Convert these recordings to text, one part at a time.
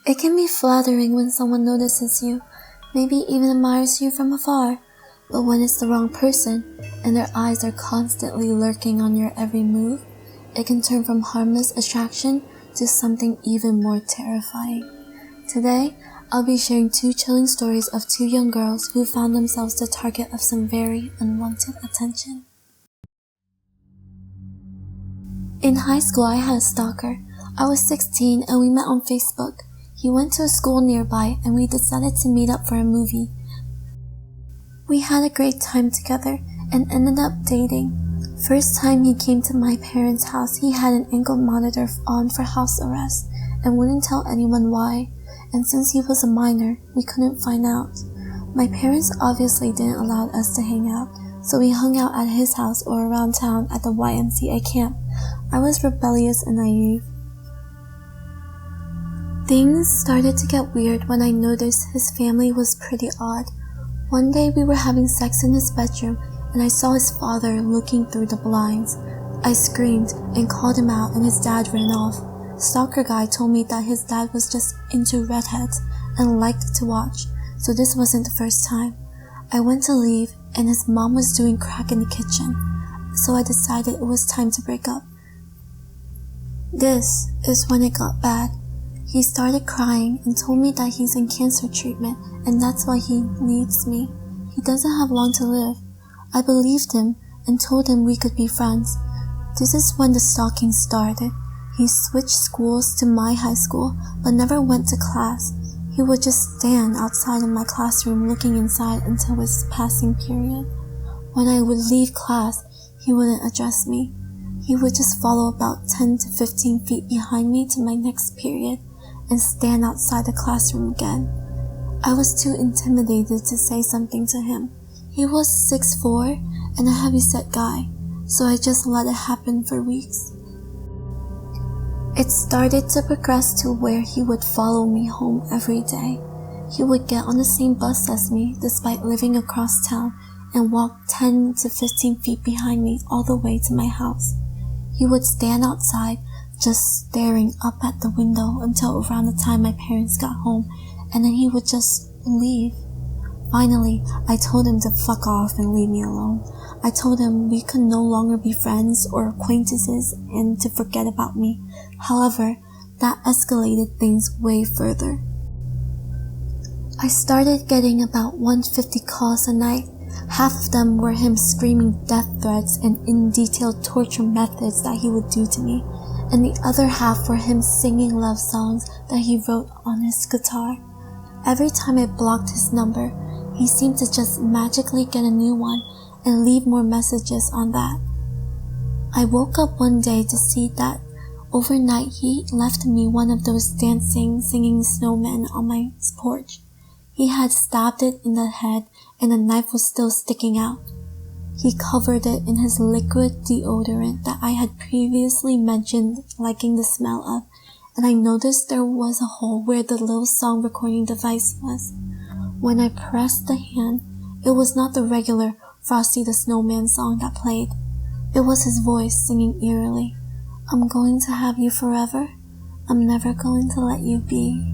It can be flattering when someone notices you, maybe even admires you from afar, but when it's the wrong person, and their eyes are constantly lurking on your every move, it can turn from harmless attraction to something even more terrifying. Today, I'll be sharing 2 chilling stories of 2 young girls who found themselves the target of some very unwanted attention. In high school, I had a stalker. I was 16 and we met on Facebook. He went to a school nearby and we decided to meet up for a movie. We had a great time together and ended up dating. First time he came to my parents' house, he had an ankle monitor on for house arrest and wouldn't tell anyone why. And since he was a minor, we couldn't find out. My parents obviously didn't allow us to hang out, so we hung out at his house or around town at the YMCA camp. I was rebellious and naive. Things started to get weird when I noticed his family was pretty odd. One day we were having sex in his bedroom and I saw his father looking through the blinds. I screamed and called him out and his dad ran off. Stalker guy told me that his dad was just into redheads and liked to watch, so this wasn't the first time. I went to leave and his mom was doing crack in the kitchen, so I decided it was time to break up. This is when it got bad. He started crying and told me that he's in cancer treatment and that's why he needs me. He doesn't have long to live. I believed him and told him we could be friends. This is when the stalking started. He switched schools to my high school but never went to class. He would just stand outside of my classroom looking inside until his passing period. When I would leave class, he wouldn't address me. He would just follow about 10 to 15 feet behind me to my next period and stand outside the classroom again. I was too intimidated to say something to him. He was 6'4" and a heavyset guy, so I just let it happen for weeks. It started to progress to where he would follow me home every day. He would get on the same bus as me despite living across town and walk 10 to 15 feet behind me all the way to my house. He would stand outside just staring up at the window until around the time my parents got home, and then he would just leave. Finally, I told him to fuck off and leave me alone. I told him we could no longer be friends or acquaintances and to forget about me. However, that escalated things way further. I started getting about 150 calls a night. Half of them were him screaming death threats and in detailed torture methods that he would do to me, and the other half were him singing love songs that he wrote on his guitar. Every time I blocked his number, he seemed to just magically get a new one and leave more messages on that. I woke up one day to see that overnight he left me one of those dancing, singing snowmen on my porch. He had stabbed it in the head and the knife was still sticking out. He covered it in his liquid deodorant that I had previously mentioned liking the smell of, and I noticed there was a hole where the little song recording device was. When I pressed the hand, it was not the regular Frosty the Snowman song that played. It was his voice singing eerily, "I'm going to have you forever. I'm never going to let you be."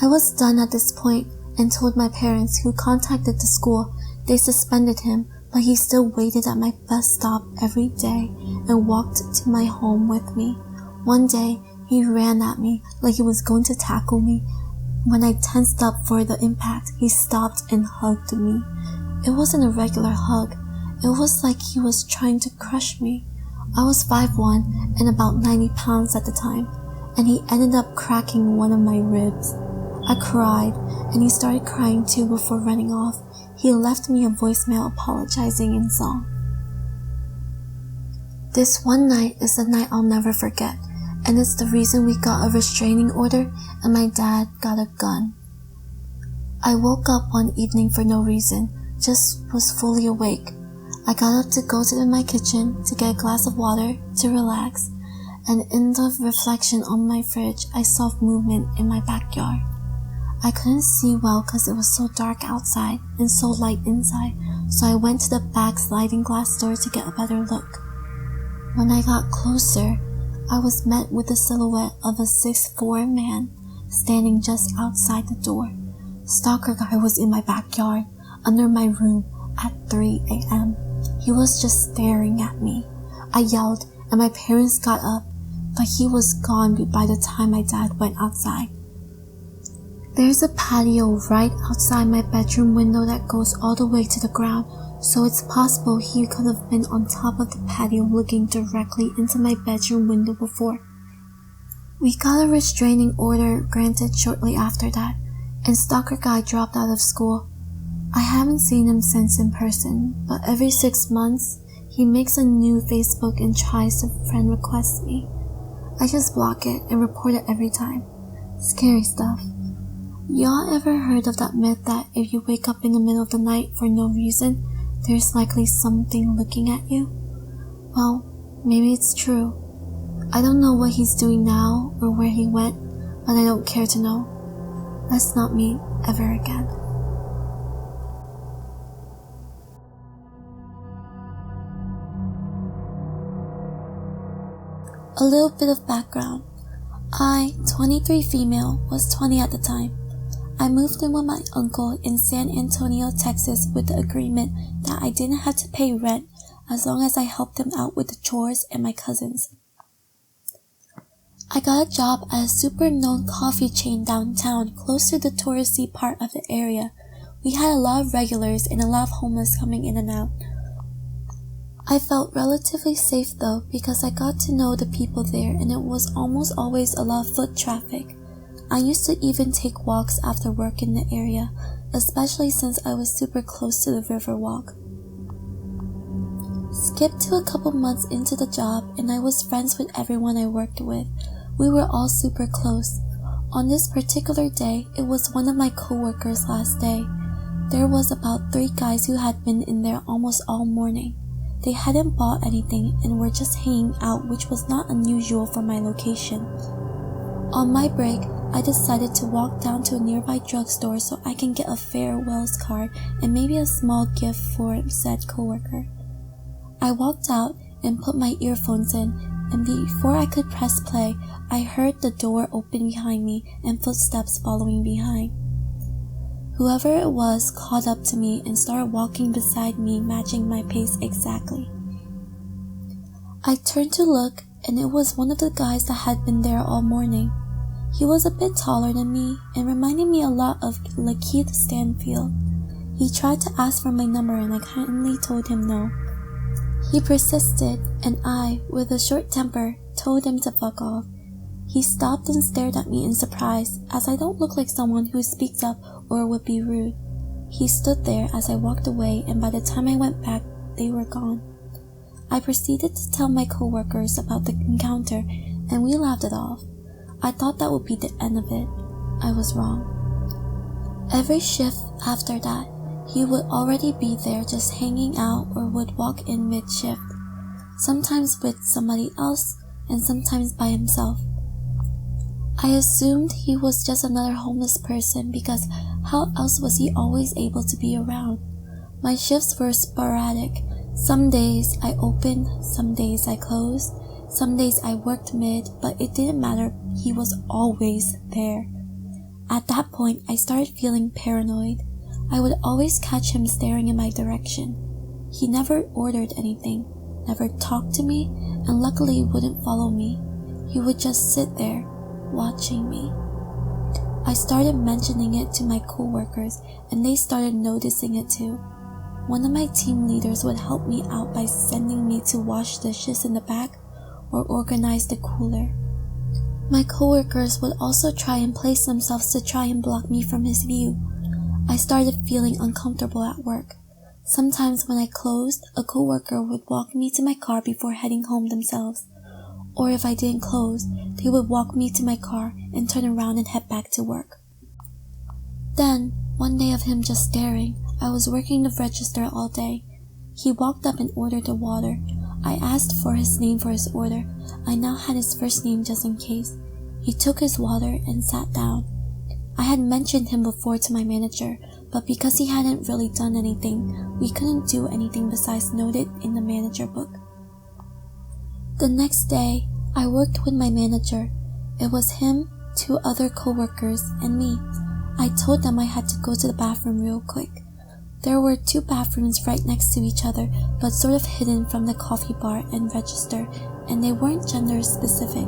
I was done at this point and told my parents, who contacted the school. They suspended him, but he still waited at my bus stop every day and walked to my home with me. One day, he ran at me like he was going to tackle me. When I tensed up for the impact, he stopped and hugged me. It wasn't a regular hug. It was like he was trying to crush me. I was 5'1" and about 90 pounds at the time, and he ended up cracking one of my ribs. I cried, and he started crying too before running off. He left me a voicemail apologizing in song. This one night is the night I'll never forget, and it's the reason we got a restraining order and my dad got a gun. I woke up one evening for no reason, just was fully awake. I got up to go to my kitchen to get a glass of water to relax, and in the reflection on my fridge, I saw movement in my backyard. I couldn't see well because it was so dark outside and so light inside, so I went to the back sliding glass door to get a better look. When I got closer, I was met with the silhouette of a 6'4" man standing just outside the door. Stalker guy was in my backyard, under my room, at 3 a.m. He was just staring at me. I yelled, and my parents got up, but he was gone by the time my dad went outside. There's a patio right outside my bedroom window that goes all the way to the ground, so it's possible he could have been on top of the patio looking directly into my bedroom window before. We got a restraining order granted shortly after that, and Stalker guy dropped out of school. I haven't seen him since in person, but every 6 months, he makes a new Facebook and tries to friend request me. I just block it and report it every time. Scary stuff. Y'all ever heard of that myth that if you wake up in the middle of the night for no reason, there's likely something looking at you? Well, maybe it's true. I don't know what he's doing now or where he went, but I don't care to know. Let's not meet ever again. A little bit of background. I, 23 female, was 20 at the time. I moved in with my uncle in San Antonio, Texas with the agreement that I didn't have to pay rent as long as I helped him out with the chores and my cousins. I got a job at a super known coffee chain downtown close to the touristy part of the area. We had a lot of regulars and a lot of homeless coming in and out. I felt relatively safe though because I got to know the people there and it was almost always a lot of foot traffic. I used to even take walks after work in the area, especially since I was super close to the river walk. Skip to a couple months into the job and I was friends with everyone I worked with. We were all super close. On this particular day, it was one of my coworkers' last day. There was about 3 guys who had been in there almost all morning. They hadn't bought anything and were just hanging out, which was not unusual for my location. On my break, I decided to walk down to a nearby drugstore so I can get a farewells card and maybe a small gift for said coworker. I walked out and put my earphones in, and before I could press play, I heard the door open behind me and footsteps following behind. Whoever it was caught up to me and started walking beside me, matching my pace exactly. I turned to look, and it was one of the guys that had been there all morning. He was a bit taller than me and reminded me a lot of Lakeith Stanfield. He tried to ask for my number and I kindly told him no. He persisted and I, with a short temper, told him to fuck off. He stopped and stared at me in surprise as I don't look like someone who speaks up or would be rude. He stood there as I walked away and by the time I went back, they were gone. I proceeded to tell my coworkers about the encounter and we laughed it off. I thought that would be the end of it. I was wrong. Every shift after that, he would already be there just hanging out or would walk in mid-shift, sometimes with somebody else and sometimes by himself. I assumed he was just another homeless person because how else was he always able to be around? My shifts were sporadic. Some days I opened, some days I closed. Some days I worked mid, but it didn't matter, he was always there. At that point, I started feeling paranoid. I would always catch him staring in my direction. He never ordered anything, never talked to me, and luckily wouldn't follow me. He would just sit there, watching me. I started mentioning it to my coworkers, and they started noticing it too. One of my team leaders would help me out by sending me to wash dishes in the back or organize the cooler. My coworkers would also try and place themselves to try and block me from his view. I started feeling uncomfortable at work. Sometimes when I closed, a coworker would walk me to my car before heading home themselves. Or if I didn't close, they would walk me to my car and turn around and head back to work. Then, one day of him just staring, I was working the register all day. He walked up and ordered the water. I asked for his name for his order. I now had his first name just in case. He took his water and sat down. I had mentioned him before to my manager, but because he hadn't really done anything, we couldn't do anything besides note it in the manager book. The next day, I worked with my manager. It was him, 2 other co-workers, and me. I told them I had to go to the bathroom real quick. There were 2 bathrooms right next to each other, but sort of hidden from the coffee bar and register, and they weren't gender specific.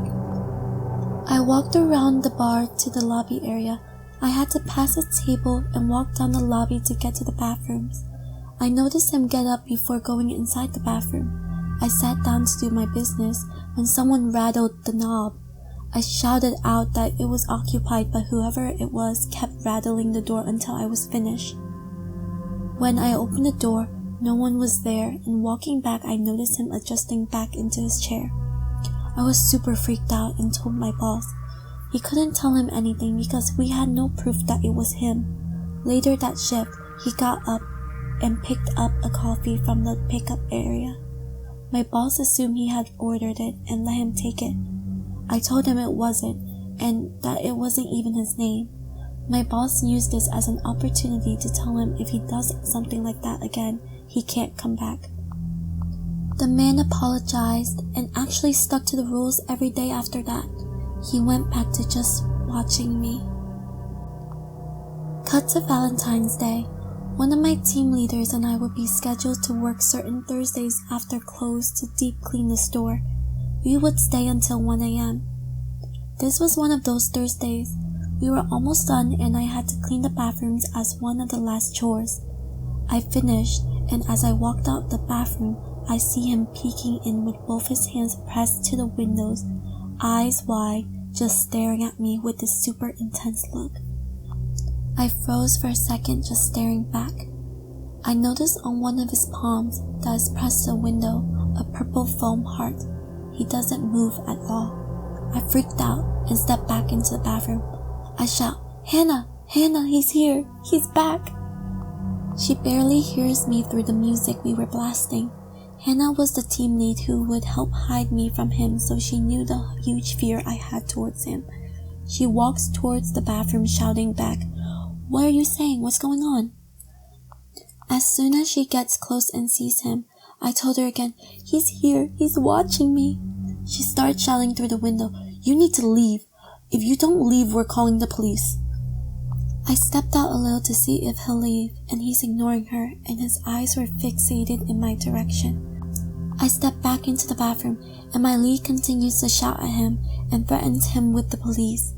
I walked around the bar to the lobby area. I had to pass a table and walk down the lobby to get to the bathrooms. I noticed him get up before going inside the bathroom. I sat down to do my business when someone rattled the knob. I shouted out that it was occupied, but whoever it was kept rattling the door until I was finished. When I opened the door, no one was there, and walking back I noticed him adjusting back into his chair. I was super freaked out and told my boss. He couldn't tell him anything because we had no proof that it was him. Later that shift, he got up and picked up a coffee from the pickup area. My boss assumed he had ordered it and let him take it. I told him it wasn't, and that it wasn't even his name. My boss used this as an opportunity to tell him if he does something like that again, he can't come back. The man apologized and actually stuck to the rules every day after that. He went back to just watching me. Cut to Valentine's Day. One of my team leaders and I would be scheduled to work certain Thursdays after close to deep clean the store. We would stay until 1 a.m. This was one of those Thursdays. We were almost done and I had to clean the bathrooms as one of the last chores. I finished, and as I walked out the bathroom, I see him peeking in with both his hands pressed to the windows, eyes wide, just staring at me with this super intense look. I froze for a second, just staring back. I noticed on one of his palms that is pressed to the window a purple foam heart. He doesn't move at all. I freaked out and stepped back into the bathroom. I shout, "Hannah! Hannah, he's here! He's back!" She barely hears me through the music we were blasting. Hannah was the team lead who would help hide me from him, so she knew the huge fear I had towards him. She walks towards the bathroom shouting back, "What are you saying? What's going on?" As soon as she gets close and sees him, I told her again, "He's here. He's watching me." She starts shouting through the window, "You need to leave. If you don't leave, we're calling the police." I stepped out a little to see if he'll leave, and he's ignoring her, and his eyes were fixated in my direction. I step back into the bathroom, and my lead continues to shout at him and threatens him with the police.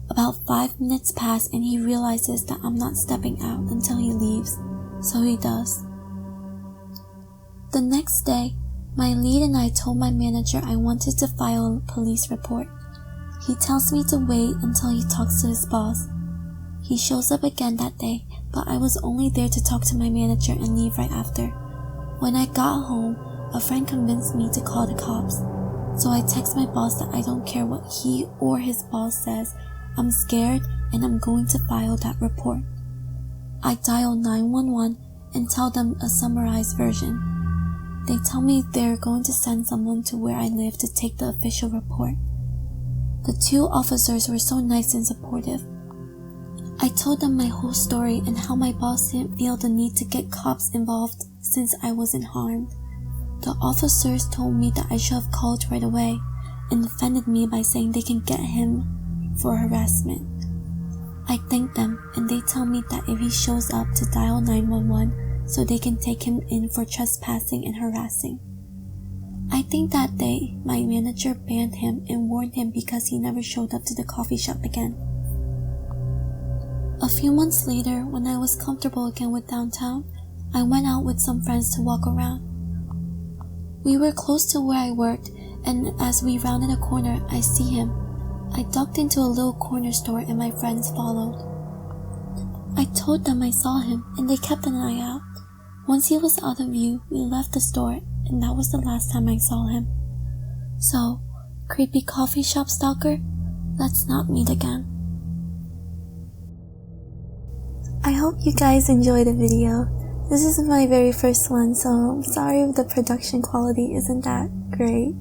About 5 minutes pass and he realizes that I'm not stepping out until he leaves, so he does. The next day, my lead and I told my manager I wanted to file a police report. He tells me to wait until he talks to his boss. He shows up again that day, but I was only there to talk to my manager and leave right after. When I got home, a friend convinced me to call the cops. So I text my boss that I don't care what he or his boss says. I'm scared and I'm going to file that report. I dial 911 and tell them a summarized version. They tell me they're going to send someone to where I live to take the official report. The 2 officers were so nice and supportive. I told them my whole story and how my boss didn't feel the need to get cops involved since I wasn't harmed. The officers told me that I should have called right away and defended me by saying they can get him for harassment. I thank them and they tell me that if he shows up to dial 911 so they can take him in for trespassing and harassing. I think that day my manager banned him and warned him because he never showed up to the coffee shop again. A few months later, when I was comfortable again with downtown, I went out with some friends to walk around. We were close to where I worked, and as we rounded a corner, I see him. I ducked into a little corner store and my friends followed. I told them I saw him and they kept an eye out. Once he was out of view, we left the store and that was the last time I saw him. So, creepy coffee shop stalker, let's not meet again. I hope you guys enjoyed the video. This is my very first one, so I'm sorry if the production quality isn't that great.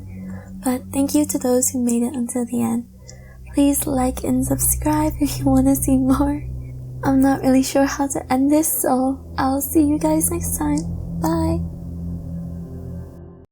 But thank you to those who made it until the end. Please like and subscribe if you want to see more. I'm not really sure how to end this, so I'll see you guys next time. Bye!